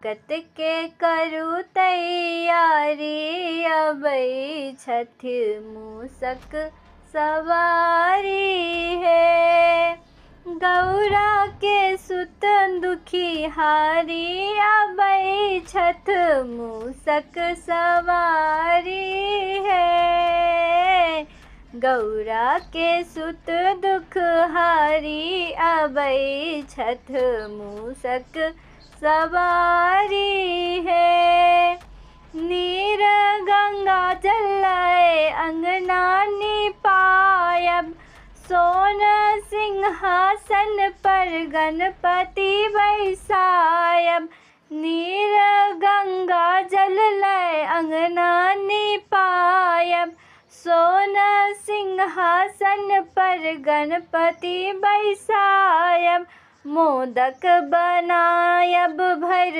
कत के करू तैयारी अबई छठ मूसक सवारी है। गौरा के सुत दुखी हारी अबई छठ मूसक सवारी है। गौरा के सुत दुख हारी अबई छठ मूसक सवारी है। नीर गंगा जलाए अंगना निपायब सोन सिंहासन पर गणपति बैसायब। नीर गंगा जल लय अंगना निपायब सोन सिंहासन पर गणपति बैसायब। मोदक बनायब भर